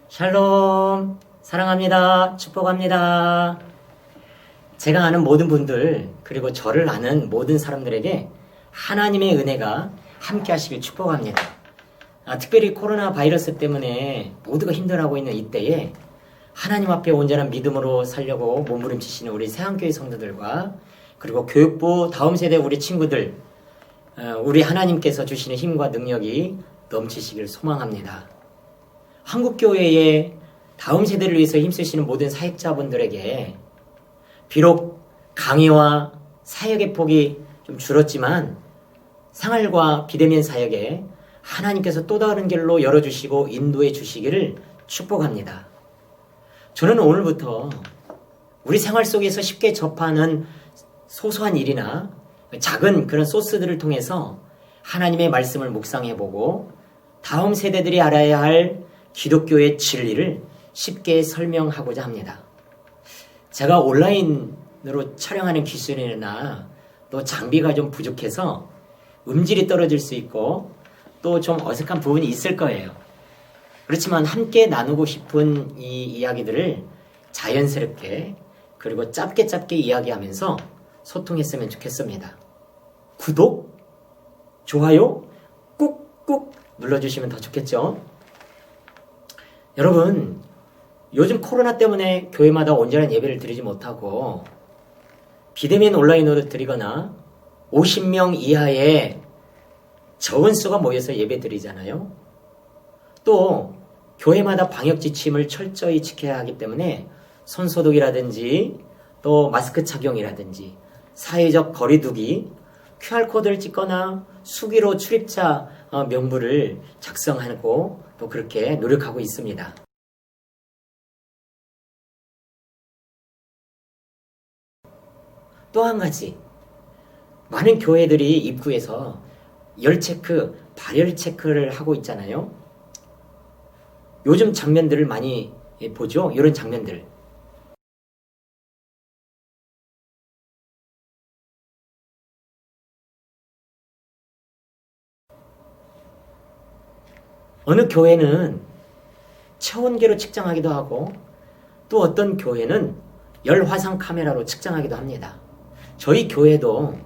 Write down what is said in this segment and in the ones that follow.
샬롬, 사랑합니다. 축복합니다. 제가 아는 모든 분들, 그리고 저를 아는 모든 사람들에게 하나님의 은혜가 함께 하시길 축복합니다. 특별히 코로나 바이러스 때문에 모두가 힘들어하고 있는 이때에 하나님 앞에 온전한 믿음으로 살려고 몸부림치시는 우리 새한교회 성도들과 그리고 교육부 다음 세대 우리 친구들, 우리 하나님께서 주시는 힘과 능력이 넘치시길 소망합니다. 한국교회의 다음 세대를 위해서 힘쓰시는 모든 사역자분들에게 비록 강의와 사역의 폭이 좀 줄었지만 생활과 비대면 사역에 하나님께서 또 다른 길로 열어주시고 인도해 주시기를 축복합니다. 저는 오늘부터 우리 생활 속에서 쉽게 접하는 소소한 일이나 작은 그런 소스들을 통해서 하나님의 말씀을 묵상해보고 다음 세대들이 알아야 할 기독교의 진리를 쉽게 설명하고자 합니다. 제가 온라인으로 촬영하는 기술이나 또 장비가 좀 부족해서 음질이 떨어질 수 있고 또 좀 어색한 부분이 있을 거예요. 그렇지만 함께 나누고 싶은 이 이야기들을 자연스럽게 그리고 짧게 이야기하면서 소통했으면 좋겠습니다. 구독, 좋아요 꾹꾹 눌러주시면 더 좋겠죠? 여러분, 요즘 코로나 때문에 교회마다 온전한 예배를 드리지 못하고 비대면 온라인으로 드리거나 50명 이하의 적은 수가 모여서 예배 드리잖아요. 또 교회마다 방역 지침을 철저히 지켜야 하기 때문에 손소독이라든지 또 마스크 착용이라든지 사회적 거리두기, QR코드를 찍거나 수기로 출입자 명부를 작성하고 또 그렇게 노력하고 있습니다. 또 한 가지, 많은 교회들이 입구에서 열체크, 발열 체크를 하고 있잖아요. 요즘 장면들을 많이 보죠. 이런 장면들. 어느 교회는 체온계로 측정하기도 하고 또 어떤 교회는 열화상 카메라로 측정하기도 합니다. 저희 교회도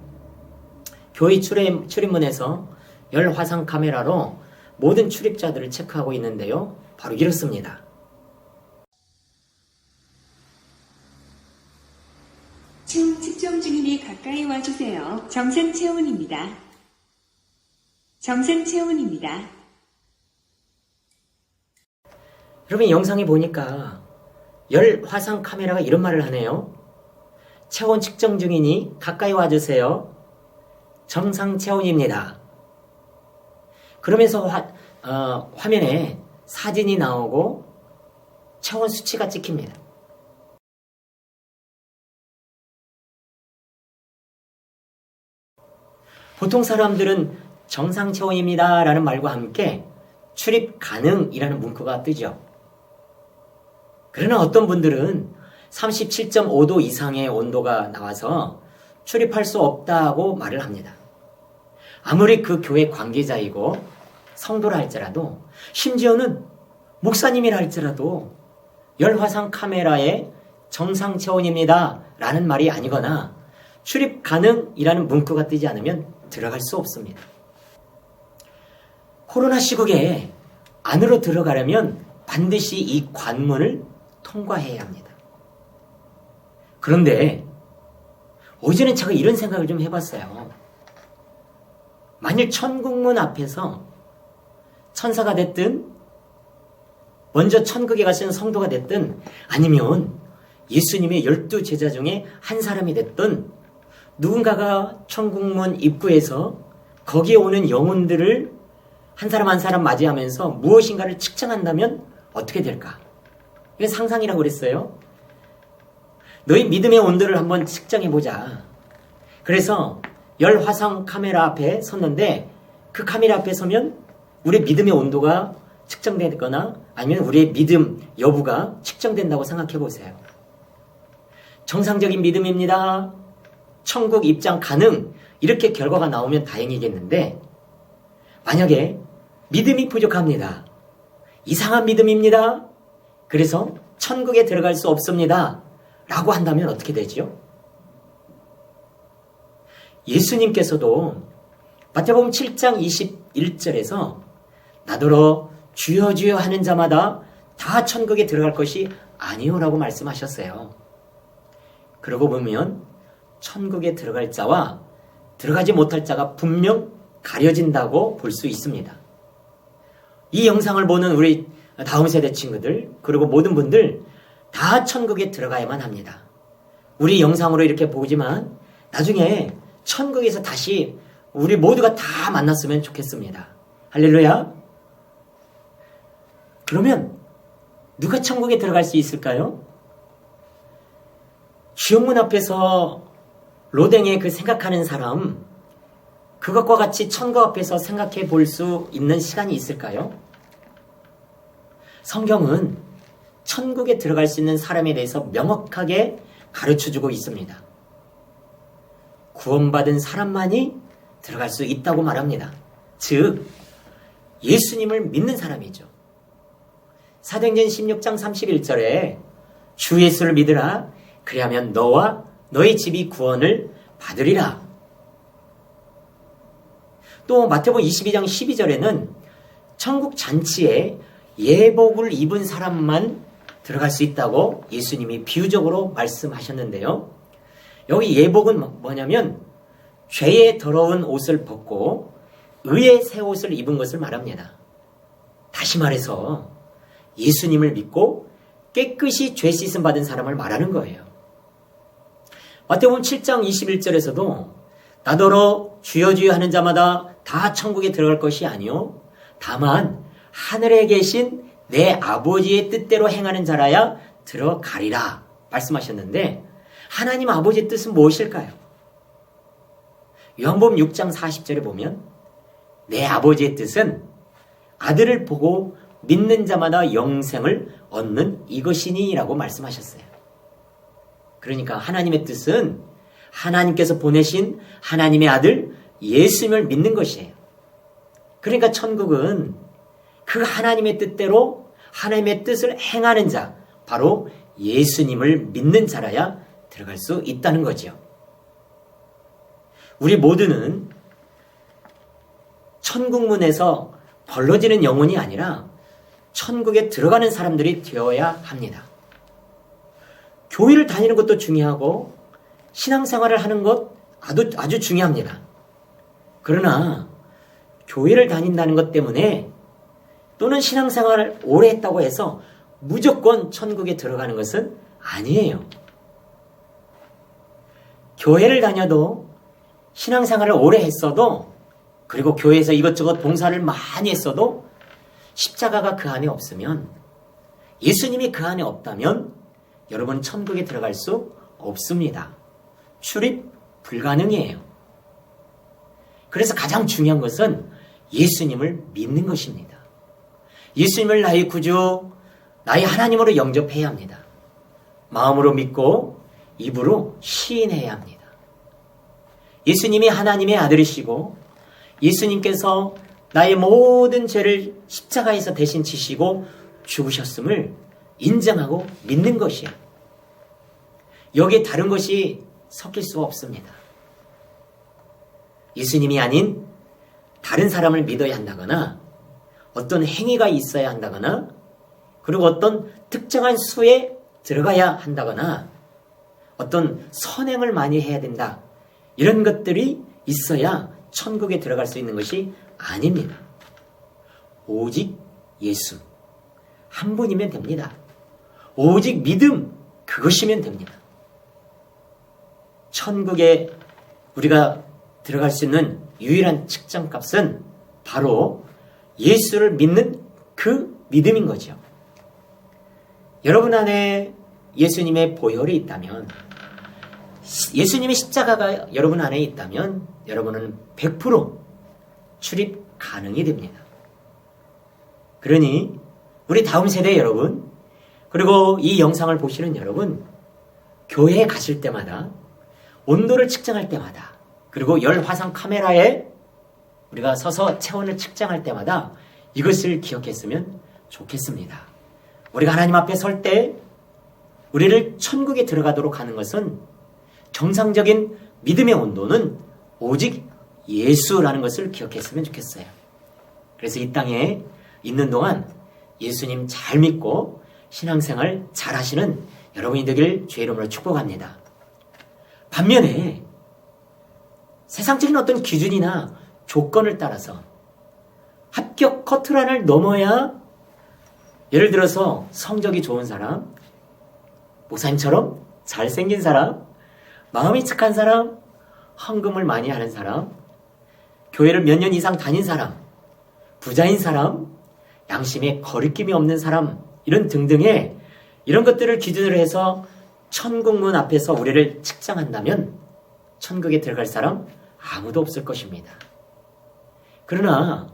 교회 출입문에서 열화상 카메라로 모든 출입자들을 체크하고 있는데요. 바로 이렇습니다. 체온 측정 중이니 가까이 와주세요. 정상 체온입니다. 정상 체온입니다. 여러분, 영상에 보니까 열화상 카메라가 이런 말을 하네요. 체온 측정 중이니 가까이 와주세요. 정상 체온입니다. 그러면서 화면에 사진이 나오고 체온 수치가 찍힙니다. 보통 사람들은 정상 체온입니다 라는 말과 함께 출입 가능이라는 문구가 뜨죠. 그러나 어떤 분들은 37.5도 이상의 온도가 나와서 출입할 수 없다고 말을 합니다. 아무리 그 교회 관계자이고 성도라 할지라도, 심지어는 목사님이라 할지라도 열화상 카메라에 정상 체온입니다 라는 말이 아니거나 출입 가능이라는 문구가 뜨지 않으면 들어갈 수 없습니다. 코로나 시국에 안으로 들어가려면 반드시 이 관문을 통과해야 합니다. 그런데 어제는 제가 이런 생각을 좀 해봤어요. 만일 천국문 앞에서 천사가 됐든 먼저 천국에 가시는 성도가 됐든 아니면 예수님의 12제자 중에 한 사람이 됐든 누군가가 천국문 입구에서 거기에 오는 영혼들을 한 사람 한 사람 맞이하면서 무엇인가를 측정한다면 어떻게 될까? 이게 상상이라고 그랬어요. 너희 믿음의 온도를 한번 측정해보자. 그래서 열화상 카메라 앞에 섰는데 그 카메라 앞에 서면 우리의 믿음의 온도가 측정되거나 아니면 우리의 믿음 여부가 측정된다고 생각해보세요. 정상적인 믿음입니다. 천국 입장 가능. 이렇게 결과가 나오면 다행이겠는데 만약에 믿음이 부족합니다. 이상한 믿음입니다. 그래서 천국에 들어갈 수 없습니다. 라고 한다면 어떻게 되죠? 예수님께서도 마태복음 7장 21절에서 나더러 주여 주여 하는 자마다 다 천국에 들어갈 것이 아니오라고 말씀하셨어요. 그러고 보면 천국에 들어갈 자와 들어가지 못할 자가 분명 가려진다고 볼 수 있습니다. 이 영상을 보는 우리 다음 세대 친구들, 그리고 모든 분들 다 천국에 들어가야만 합니다. 우리 영상으로 이렇게 보지만 나중에 천국에서 다시 우리 모두가 다 만났으면 좋겠습니다. 할렐루야. 그러면 누가 천국에 들어갈 수 있을까요? 지옥문 앞에서 로댕에 그 생각하는 사람, 그것과 같이 천국 앞에서 생각해 볼 수 있는 시간이 있을까요? 성경은 천국에 들어갈 수 있는 사람에 대해서 명확하게 가르쳐주고 있습니다. 구원받은 사람만이 들어갈 수 있다고 말합니다. 즉, 예수님을 믿는 사람이죠. 사도행전 16장 31절에 주 예수를 믿으라. 그리하면 너와 너의 집이 구원을 받으리라. 또 마태복음 22장 12절에는 천국 잔치에 예복을 입은 사람만 들어갈 수 있다고 예수님이 비유적으로 말씀하셨는데요. 여기 예복은 뭐냐면 죄의 더러운 옷을 벗고 의의 새 옷을 입은 것을 말합니다. 다시 말해서 예수님을 믿고 깨끗이 죄 씻음 받은 사람을 말하는 거예요. 마태복음 7장 21절에서도 나더러 주여 주여 하는 자마다 다 천국에 들어갈 것이 아니요 다만 하늘에 계신 내 아버지의 뜻대로 행하는 자라야 들어가리라 말씀하셨는데, 하나님 아버지의 뜻은 무엇일까요? 요한복음 6장 40절에 보면 내 아버지의 뜻은 아들을 보고 믿는 자마다 영생을 얻는 이것이니 라고 말씀하셨어요. 그러니까 하나님의 뜻은 하나님께서 보내신 하나님의 아들 예수님을 믿는 것이에요. 그러니까 천국은 그 하나님의 뜻대로 하나님의 뜻을 행하는 자, 바로 예수님을 믿는 자라야 들어갈 수 있다는 거죠. 우리 모두는 천국문에서 벌러지는 영혼이 아니라 천국에 들어가는 사람들이 되어야 합니다. 교회를 다니는 것도 중요하고 신앙생활을 하는 것 아주 중요합니다. 그러나 교회를 다닌다는 것 때문에 또는 신앙생활을 오래 했다고 해서 무조건 천국에 들어가는 것은 아니에요. 교회를 다녀도 신앙생활을 오래 했어도, 그리고 교회에서 이것저것 봉사를 많이 했어도 십자가가 그 안에 없으면, 예수님이 그 안에 없다면 여러분 천국에 들어갈 수 없습니다. 출입 불가능이에요. 그래서 가장 중요한 것은 예수님을 믿는 것입니다. 예수님을 나의 구주, 나의 하나님으로 영접해야 합니다. 마음으로 믿고 입으로 시인해야 합니다. 예수님이 하나님의 아들이시고 예수님께서 나의 모든 죄를 십자가에서 대신 지시고 죽으셨음을 인정하고 믿는 것이야. 여기에 다른 것이 섞일 수가 없습니다. 예수님이 아닌 다른 사람을 믿어야 한다거나 어떤 행위가 있어야 한다거나 그리고 어떤 특정한 수에 들어가야 한다거나 어떤 선행을 많이 해야 된다, 이런 것들이 있어야 천국에 들어갈 수 있는 것이 아닙니다. 오직 예수 한 분이면 됩니다. 오직 믿음, 그것이면 됩니다. 천국에 우리가 들어갈 수 있는 유일한 측정값은 바로 예수를 믿는 그 믿음인 거죠. 여러분 안에 예수님의 보혈이 있다면, 예수님의 십자가가 여러분 안에 있다면 여러분은 100% 출입 가능이 됩니다. 그러니 우리 다음 세대 여러분, 그리고 이 영상을 보시는 여러분, 교회에 가실 때마다, 온도를 측정할 때마다, 그리고 열 화상 카메라에 우리가 서서 체온을 측정할 때마다 이것을 기억했으면 좋겠습니다. 우리가 하나님 앞에 설 때 우리를 천국에 들어가도록 하는 것은 정상적인 믿음의 온도는 오직 예수라는 것을 기억했으면 좋겠어요. 그래서 이 땅에 있는 동안 예수님 잘 믿고 신앙생활 잘 하시는 여러분이 되길 주의 이름으로 축복합니다. 반면에 세상적인 어떤 기준이나 조건을 따라서 합격 커트라인을 넘어야, 예를 들어서 성적이 좋은 사람, 목사님처럼 잘생긴 사람, 마음이 착한 사람, 헌금을 많이 하는 사람, 교회를 몇 년 이상 다닌 사람, 부자인 사람, 양심에 거리낌이 없는 사람, 이런 등등의 이런 것들을 기준으로 해서 천국문 앞에서 우리를 측정한다면 천국에 들어갈 사람 아무도 없을 것입니다. 그러나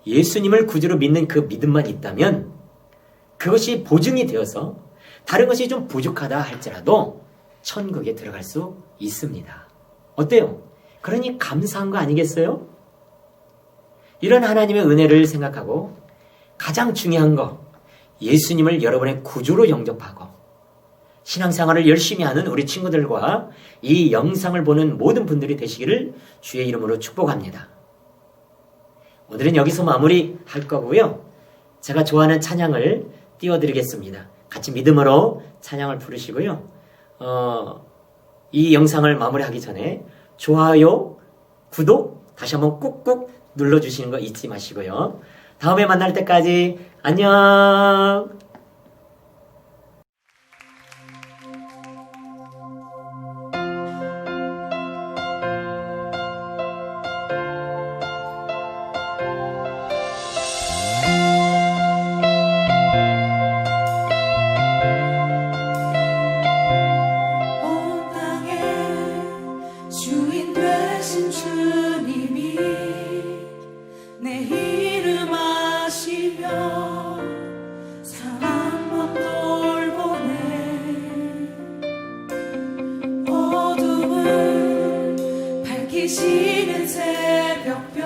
예수님을 구주로 믿는 그 믿음만 있다면 그것이 보증이 되어서 다른 것이 좀 부족하다 할지라도 천국에 들어갈 수 있습니다. 어때요? 그러니 감사한 거 아니겠어요? 이런 하나님의 은혜를 생각하고 가장 중요한 거, 예수님을 여러분의 구주로 영접하고 신앙생활을 열심히 하는 우리 친구들과 이 영상을 보는 모든 분들이 되시기를 주의 이름으로 축복합니다. 오늘은 여기서 마무리할 거고요. 제가 좋아하는 찬양을 띄워드리겠습니다. 같이 믿음으로 찬양을 부르시고요. 이 영상을 마무리하기 전에 좋아요, 구독 다시 한번 꾹꾹 눌러주시는 거 잊지 마시고요. 다음에 만날 때까지 안녕. 온 땅의 주인 되신 주님이 내 이름 아시며 상한 법 돌보네. 어둠을 밝히시는 새벽별